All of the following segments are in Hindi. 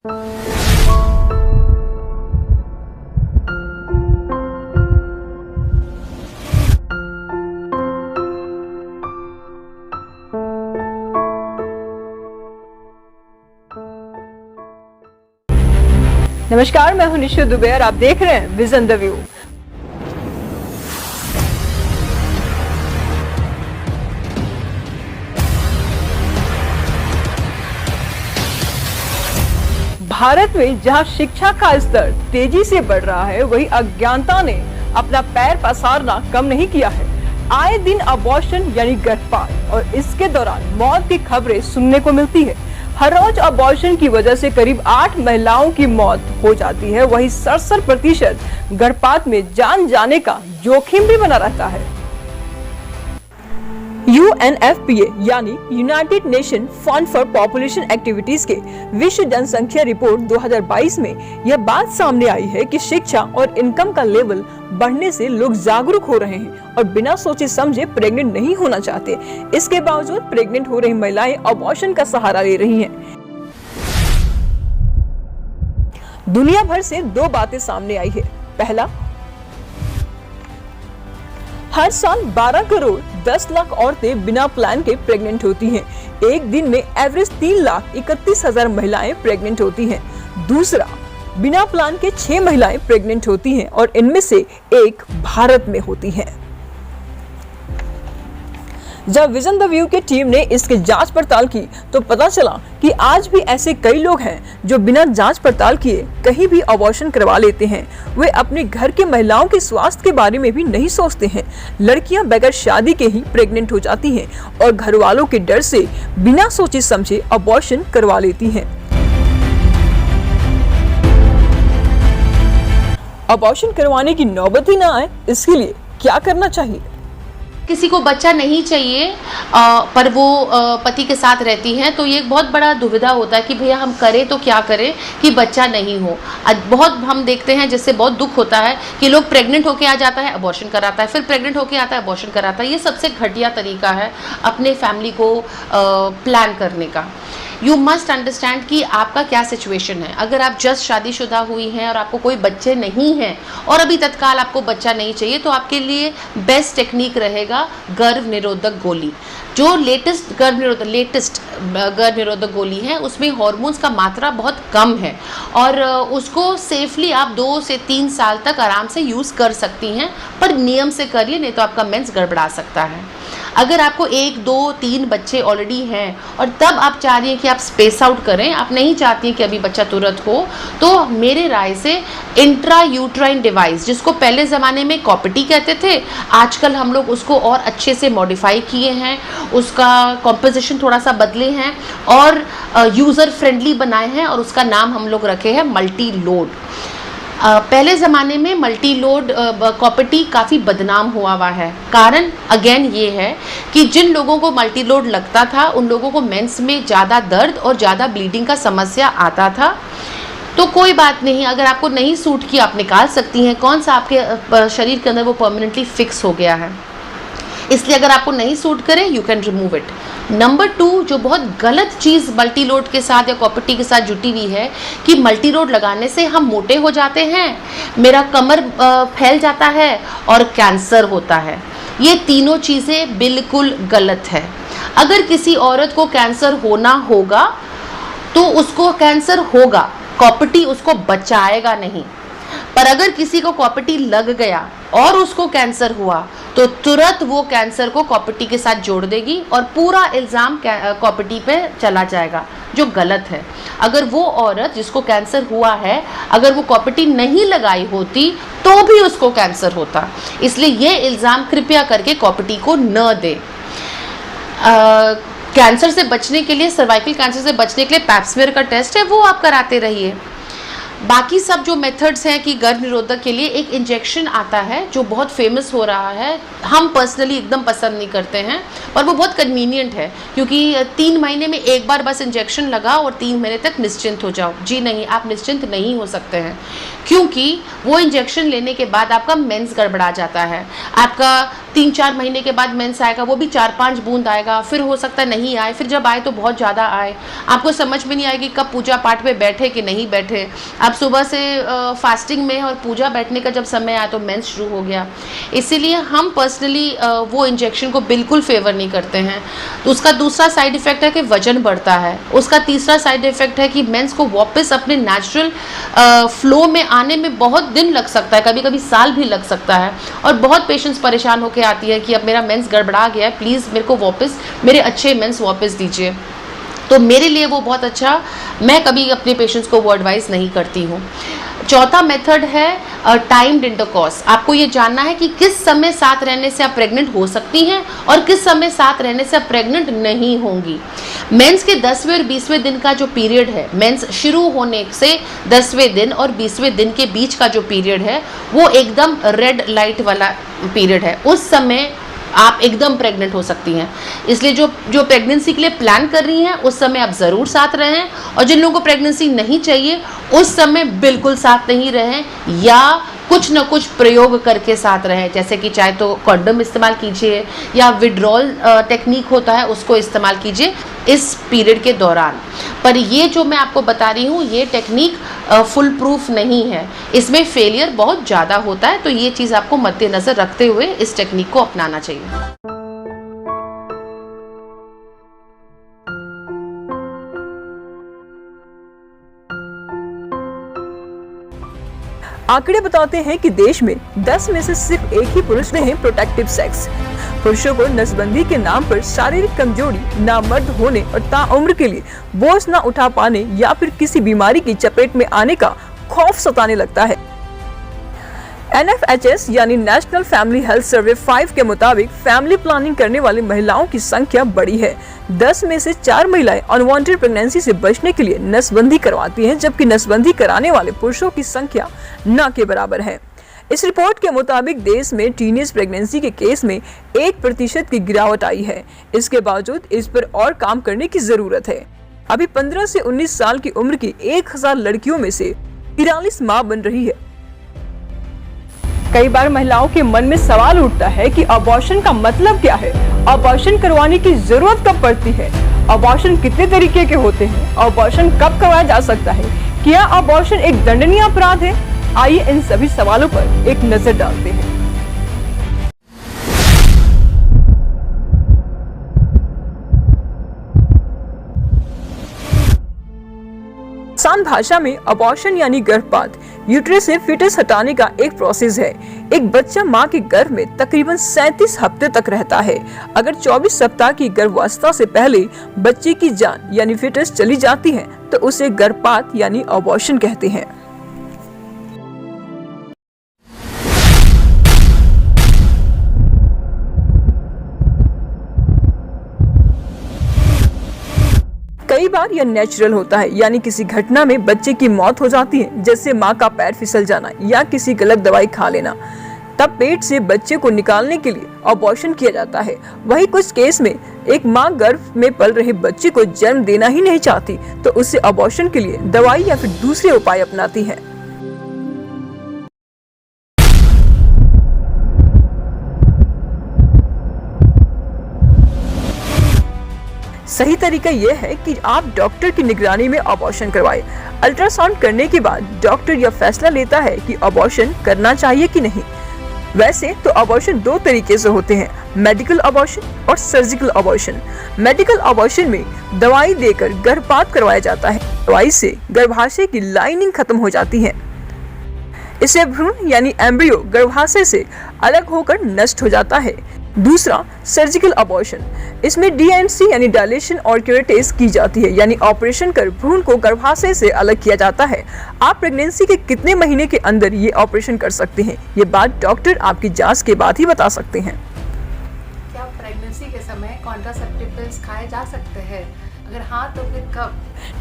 नमस्कार, मैं हूं निशा दुबे और आप देख रहे हैं विजन द व्यू। भारत में जहां शिक्षा का स्तर तेजी से बढ़ रहा है, वहीं अज्ञानता ने अपना पैर पसारना कम नहीं किया है। आए दिन अबॉर्शन यानी गर्भपात और इसके दौरान मौत की खबरें सुनने को मिलती है। हर रोज अबॉर्शन की वजह से करीब 8 महिलाओं की मौत हो जाती है। वहीं 67% गर्भपात में जान जाने का जोखिम भी बना रहता है। UNFPA यानी United nation fund for population activities के विश्व जनसंख्या रिपोर्ट 2022 में यह बात सामने आई है कि शिक्षा और इनकम का लेवल बढ़ने से लोग जागरूक हो रहे हैं और बिना सोचे समझे प्रेग्नेंट नहीं होना चाहते। इसके बावजूद प्रेग्नेंट हो रही महिलाएं अबॉर्शन का सहारा ले रही हैं। दुनिया भर से 2 बातें सामने आई है। पहला, हर साल 12 करोड़ 10 लाख औरतें बिना प्लान के प्रेग्नेंट होती हैं। एक दिन में एवरेज 3,31,000 महिलाएं प्रेग्नेंट होती हैं। दूसरा, बिना प्लान के 6 महिलाएं प्रेग्नेंट होती हैं और इनमें से 1 भारत में होती हैं। जब विजन द व्यू की टीम ने इसकी जांच पड़ताल की तो पता चला कि आज भी ऐसे कई लोग हैं जो बिना जांच पड़ताल किए कहीं भी अबॉर्शन करवा लेते हैं। वे अपने घर के महिलाओं के स्वास्थ्य के बारे में भी नहीं सोचते हैं। लड़कियां बगैर शादी के ही प्रेग्नेंट हो जाती हैं और घर वालों के डर से बिना सोचे समझे अबॉर्शन करवा लेती हैं। अबॉर्शन करवाने की नौबत ही ना आए, इसके लिए क्या करना चाहिए? किसी को बच्चा नहीं चाहिए पर वो पति के साथ रहती हैं, तो ये एक बहुत बड़ा दुविधा होता है कि भैया हम करें तो क्या करें कि बच्चा नहीं हो। बहुत हम देखते हैं जिससे बहुत दुख होता है कि लोग प्रेग्नेंट होके आ जाता है, अबॉर्शन कराता है, फिर प्रेग्नेंट होके आता है, अबॉर्शन कराता है। ये सबसे घटिया तरीका है अपने फैमिली को प्लान करने का। यू मस्ट अंडरस्टैंड कि आपका क्या सिचुएशन है। अगर आप जस्ट शादीशुदा हुई हैं और आपको कोई बच्चे नहीं हैं और अभी तत्काल आपको बच्चा नहीं चाहिए, तो आपके लिए बेस्ट टेक्निक रहेगा गर्भ निरोधक गोली। जो लेटेस्ट गर्भ निरोधक गोली है उसमें हार्मोन्स का मात्रा बहुत कम है और उसको सेफली आप 2 से 3 साल तक आराम से यूज़ कर सकती हैं, पर नियम से करिए, नहीं तो आपका मेंस गड़बड़ा सकता है। अगर आपको 1, 2, 3 बच्चे ऑलरेडी हैं और तब आप चाह रही हैं कि आप स्पेस आउट करें, आप नहीं चाहती हैं कि अभी बच्चा तुरंत हो, तो मेरे राय से इंट्रा यूट्राइन डिवाइस, जिसको पहले ज़माने में कॉपटी कहते थे, आजकल हम लोग उसको और अच्छे से मॉडिफाई किए हैं, उसका कॉम्पोजिशन थोड़ा सा बदले हैं और यूज़र फ्रेंडली बनाए हैं और उसका नाम हम लोग रखे हैं मल्टी लोड। पहले ज़माने में मल्टी लोड कॉपटी काफ़ी बदनाम हुआ है। कारण अगेन ये है कि जिन लोगों को मल्टी लोड लगता था उन लोगों को मेंस में ज़्यादा दर्द और ज़्यादा ब्लीडिंग का समस्या आता था। तो कोई बात नहीं, अगर आपको नहीं सूट किया आप निकाल सकती हैं। कौन सा आपके शरीर के अंदर वो परमानेंटली फिक्स हो गया है, इसलिए अगर आपको नहीं सूट करे you can remove it. Number 2, जो बहुत गलत चीज़ मल्टी लोड के साथ या कॉपटी के साथ जुटी हुई है कि मल्टी लोड लगाने से हम मोटे हो जाते हैं, मेरा कमर फैल जाता है और कैंसर होता है। ये तीनों चीज़ें बिल्कुल गलत है। अगर किसी औरत को कैंसर होना होगा तो उसको कैंसर होगा, कॉपटी उसको बचाएगा नहीं। पर अगर किसी को कॉपटी लग गया और उसको कैंसर हुआ तो तुरंत वो कैंसर को कॉपटी के साथ जोड़ देगी और पूरा इल्ज़ाम कॉपटी पे चला जाएगा, जो गलत है। अगर वो औरत जिसको कैंसर हुआ है अगर वो कॉपटी नहीं लगाई होती तो भी उसको कैंसर होता। इसलिए ये इल्ज़ाम कृपया करके कॉपटी को न दे। कैंसर से बचने के लिए, सर्वाइकल कैंसर से बचने के लिए पैप स्मीयर का टेस्ट है, वो आप कराते रहिए। बाकी सब जो मेथड्स हैं कि गर्भ निरोधक के लिए एक इंजेक्शन आता है जो बहुत फेमस हो रहा है, हम पर्सनली एकदम पसंद नहीं करते हैं, और वो बहुत कन्वीनियंट है क्योंकि 3 महीने में एक बार बस इंजेक्शन लगाओ और 3 महीने तक निश्चिंत हो जाओ। जी नहीं, आप निश्चिंत नहीं हो सकते हैं क्योंकि वो इंजेक्शन लेने के बाद आपका मेंस गड़बड़ा जाता है। आपका 3-4 महीने के बाद मेंस आएगा, वो भी 4-5 बूंद आएगा, फिर हो सकता है नहीं आए, फिर जब आए तो बहुत ज़्यादा आए। आपको समझ में नहीं आएगी कब पूजा पाठ में बैठे कि नहीं बैठे। आप सुबह से फास्टिंग में और पूजा बैठने का जब समय आया तो मेंस शुरू हो गया। इसीलिए हम पर्सनली वो इंजेक्शन को बिल्कुल फेवर नहीं करते हैं। तो उसका दूसरा साइड इफ़ेक्ट है कि वजन बढ़ता है। उसका तीसरा साइड इफ़ेक्ट है कि मेंस को वापस अपने नेचुरल फ्लो में आने में बहुत दिन लग सकता है, कभी कभी साल भी लग सकता है। और बहुत पेशेंट्स परेशान होकर आती है कि अब मेरा मेंस गड़बड़ा गया है, प्लीज़ मेरे को वापस मेरे अच्छे मेंस वापस दीजिए। तो मेरे लिए वो बहुत अच्छा, मैं कभी अपने पेशेंट्स को वो एडवाइस नहीं करती हूँ। चौथा मेथड है टाइम्ड इंटरकॉर्स। आपको ये जानना है कि किस समय साथ रहने से आप प्रेग्नेंट हो सकती हैं और किस समय साथ रहने से आप प्रेग्नेंट नहीं होंगी। मेंस के 10वें और 20वें दिन का जो पीरियड है, मेंस शुरू होने से 10वें दिन और 20वें दिन के बीच का जो पीरियड है, वो एकदम रेड लाइट वाला पीरियड है। उस समय आप एकदम प्रेग्नेंट हो सकती हैं। इसलिए जो प्रेगनेंसी के लिए प्लान कर रही हैं उस समय आप ज़रूर साथ रहें, और जिन लोगों को प्रेगनेंसी नहीं चाहिए उस समय बिल्कुल साथ नहीं रहें, या कुछ न कुछ प्रयोग करके साथ रहें। जैसे कि चाहे तो कॉन्डम इस्तेमाल कीजिए या विड्रॉल टेक्निक होता है उसको इस्तेमाल कीजिए इस पीरियड के दौरान। पर ये जो मैं आपको बता रही हूँ ये टेक्निक फुल प्रूफ नहीं है, इसमें फेलियर बहुत ज़्यादा होता है। तो ये चीज़ आपको मद्देनज़र रखते हुए इस टेक्निक को अपनाना चाहिए। आंकड़े बताते हैं कि देश में 10 में से सिर्फ एक ही पुरुष में है प्रोटेक्टिव सेक्स। पुरुषों को नसबंदी के नाम पर शारीरिक कमजोरी, नामर्द होने और ताउम्र के लिए बोझ न उठा पाने या फिर किसी बीमारी की चपेट में आने का खौफ सताने लगता है। NFHS यानी नेशनल फैमिली हेल्थ सर्वे 5 के मुताबिक फैमिली प्लानिंग करने वाली महिलाओं की संख्या बड़ी है। 10 में से 4 महिलाएं अनवांटेड प्रेगनेंसी से बचने के लिए नसबंदी करवाती हैं, जबकि नसबंदी कराने वाले पुरुषों की संख्या न के बराबर है। इस रिपोर्ट के मुताबिक देश में टीनेज प्रेगनेंसी के केस में 1% की गिरावट आई है। इसके बावजूद इस पर और काम करने की जरूरत है। अभी 15 से 19 साल की उम्र की 1000 लड़कियों में से 43 माँ बन रही है। कई बार महिलाओं के मन में सवाल उठता है कि अबॉर्शन का मतलब क्या है, अबॉर्शन करवाने की जरूरत कब पड़ती है, अबॉर्शन कितने तरीके के होते हैं, अबॉर्शन कब करवाया जा सकता है, क्या अबॉर्शन एक दंडनीय अपराध है। आइए इन सभी सवालों पर एक नजर डालते हैं। आसान भाषा में अबॉर्शन यानी गर्भपात यूट्रस से फीटस हटाने का एक प्रोसेस है। एक बच्चा मां के गर्भ में तकरीबन 37 हफ्ते तक रहता है। अगर 24 सप्ताह की गर्भावस्था से पहले बच्चे की जान यानी फीटस चली जाती है तो उसे गर्भपात यानी अबॉर्शन कहते हैं। कई बार यह नेचुरल होता है, यानी किसी घटना में बच्चे की मौत हो जाती है, जैसे माँ का पैर फिसल जाना या किसी गलत दवाई खा लेना। तब पेट से बच्चे को निकालने के लिए अबॉर्शन किया जाता है। वहीं कुछ केस में एक माँ गर्भ में पल रहे बच्चे को जन्म देना ही नहीं चाहती तो उसे अबॉर्शन के लिए दवाई या फिर दूसरे उपाय अपनाती है। सही तरीका यह है कि आप डॉक्टर की निगरानी में अबॉर्शन करवाएं। अल्ट्रासाउंड करने के बाद डॉक्टर यह फैसला लेता है कि अबॉर्शन करना चाहिए कि नहीं। वैसे तो अबॉर्शन 2 तरीके से होते हैं, मेडिकल अबॉर्शन और सर्जिकल अबॉर्शन। मेडिकल अबॉर्शन में दवाई देकर गर्भपात करवाया जाता है। दवाई से गर्भाशय की लाइनिंग खत्म हो जाती है। इससे भ्रूण यानी एम्ब्रियो गर्भाशय से अलग होकर नष्ट हो जाता है। दूसरा सर्जिकल अबॉर्शन, इसमें DNC यानी डायलेशन और क्यूरेटेस की जाती है, यानी ऑपरेशन कर भ्रूण को गर्भाशय से अलग किया जाता है। आप प्रेगनेंसी के कितने महीने के अंदर ये ऑपरेशन कर सकते हैं, ये बात डॉक्टर आपकी जांच के बाद ही बता सकते हैं। क्या प्रेगनेंसी के समय कॉन्ट्रासेप्टिव पिल्स खाए जा सकते हैं? अगर हाँ तो फिर कब?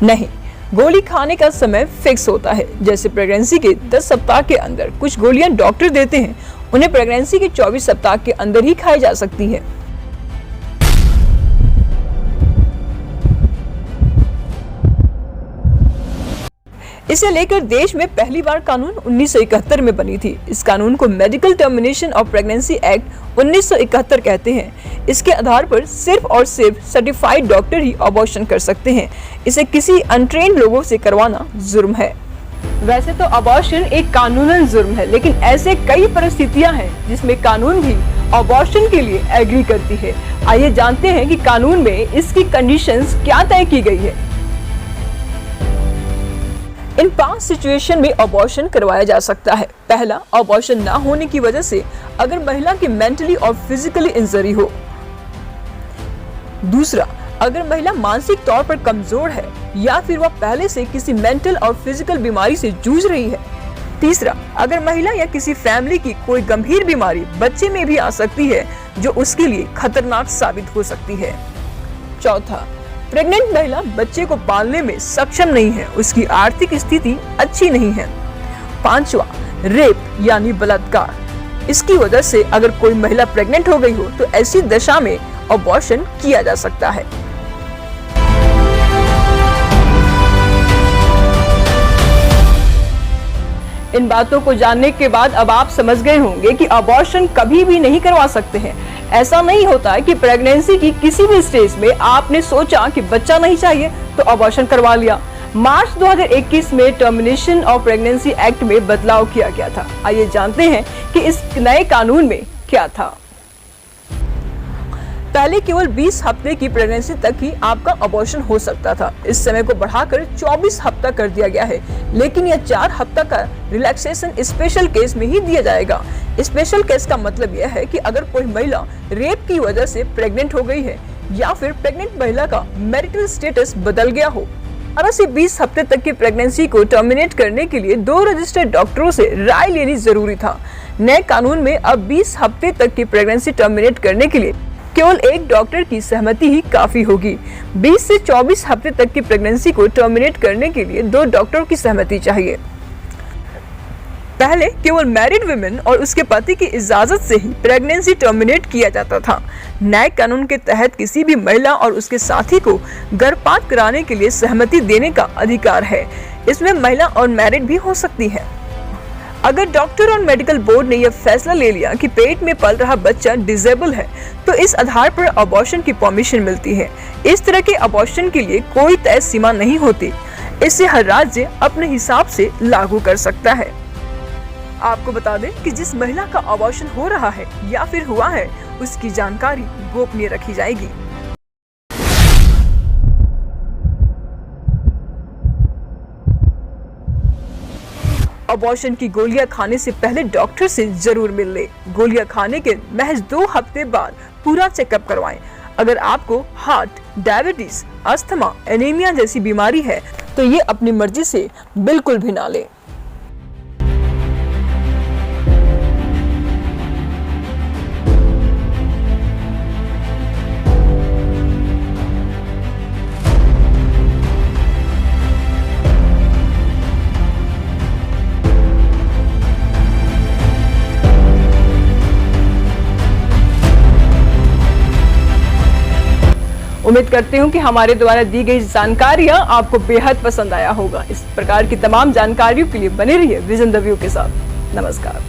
नहीं, गोली खाने का समय फिक्स होता है। जैसे प्रेगनेंसी के 10 सप्ताह के अंदर कुछ गोलियां डॉक्टर देते हैं, उन्हें प्रेगनेंसी के 24 सप्ताह के अंदर ही खाई जा सकती है। इसे लेकर देश में पहली बार कानून 1971 में बनी थी। इस कानून को medical termination of pregnancy act 1971 कहते हैं। इसके आधार पर सिर्फ और सिर्फ सर्टिफाइड डॉक्टर ही अबॉर्शन कर सकते हैं। इसे किसी अनट्रेन्ड लोगों से करवाना जुर्म है। वैसे तो अबॉर्शन एक कानूनन जुर्म है, लेकिन ऐसे कई परिस्थितियां हैं जिसमें कानून भी अबॉर्शन के लिए एग्री करती है। आइए जानते हैं कि कानून में इसकी कंडीशंस क्या तय की गई है। इन 5 सिचुएशन में अबॉर्शन करवाया जा सकता है। पहला, अबॉर्शन ना होने की वजह से अगर महिला की मेंटली और फिजिकली इंजरी हो। दूसरा, अगर महिला मानसिक तौर पर कमजोर है या फिर वह पहले से किसी मेंटल और फिजिकल बीमारी से जूझ रही है। तीसरा, अगर महिला या किसी फैमिली की कोई गंभीर बीमारी बच्चे में भी आ सकती है जो उसके लिए खतरनाक साबित हो सकती है। चौथा, प्रेग्नेंट महिला बच्चे को पालने में सक्षम नहीं है, उसकी आर्थिक स्थिति अच्छी नहीं है। पांचवा, रेप यानी बलात्कार। इसकी वजह से अगर कोई महिला प्रेग्नेंट हो गई हो तो ऐसी दशा में अबॉर्शन किया जा सकता है। इन बातों को जानने के बाद अब आप समझ गए होंगे कि अबॉर्शन कभी भी नहीं करवा सकते हैं। ऐसा नहीं होता है कि प्रेगनेंसी की किसी भी स्टेज में आपने सोचा कि बच्चा नहीं चाहिए तो अबॉर्शन करवा लिया। मार्च 2021 में टर्मिनेशन ऑफ प्रेगनेंसी एक्ट में बदलाव किया गया था। आइए जानते हैं कि इस नए कानून में क्या था। पहले केवल 20 हफ्ते की प्रेगनेंसी तक ही आपका अबॉर्शन हो सकता था। इस समय को बढ़ाकर 24 हफ्ता कर दिया गया है, लेकिन यह 4 हफ्ता का रिलैक्सेशन स्पेशल केस में ही दिया जाएगा। स्पेशल केस का मतलब यह है कि अगर कोई महिला रेप की वजह से प्रेग्नेंट हो गई है या फिर प्रेग्नेंट महिला का मैरिटल स्टेटस बदल गया हो। 18 से 20 हफ्ते तक की प्रेगनेंसी को टर्मिनेट करने के लिए 2 रजिस्टर्ड डॉक्टरों से राय लेनी जरूरी था। नए कानून में अब 20 हफ्ते तक की प्रेगनेंसी टर्मिनेट करने के लिए केवल एक डॉक्टर की सहमति ही काफी होगी। 20 से 24 हफ्ते तक की प्रेगनेंसी को टर्मिनेट करने के लिए 2 डॉक्टरों की सहमति चाहिए। पहले केवल मैरिड वुमेन और उसके पति की इजाजत से ही प्रेगनेंसी टर्मिनेट किया जाता था। नए कानून के तहत किसी भी महिला और उसके साथी को गर्भपात कराने के लिए सहमति देने का अधिकार है। इसमें महिला और मैरिड भी हो सकती है। अगर डॉक्टर और मेडिकल बोर्ड ने यह फैसला ले लिया कि पेट में पल रहा बच्चा डिसेबल है तो इस आधार पर अबॉर्शन की परमिशन मिलती है। इस तरह के अबॉर्शन के लिए कोई तय सीमा नहीं होती। इसे हर राज्य अपने हिसाब से लागू कर सकता है। आपको बता दें कि जिस महिला का अबॉर्शन हो रहा है या फिर हुआ है उसकी जानकारी गोपनीय रखी जाएगी। अबॉर्शन की गोलियां खाने से पहले डॉक्टर से जरूर मिल ले। गोलियां खाने के महज 2 हफ्ते बाद पूरा चेकअप करवाएं। अगर आपको हार्ट, डायबिटीज, अस्थमा, एनीमिया जैसी बीमारी है तो ये अपनी मर्जी से बिल्कुल भी ना ले। उम्मीद करती हूँ कि हमारे द्वारा दी गई जानकारियाँ आपको बेहद पसंद आया होगा। इस प्रकार की तमाम जानकारियों के लिए बने रहिए विजन द व्यू के साथ। नमस्कार।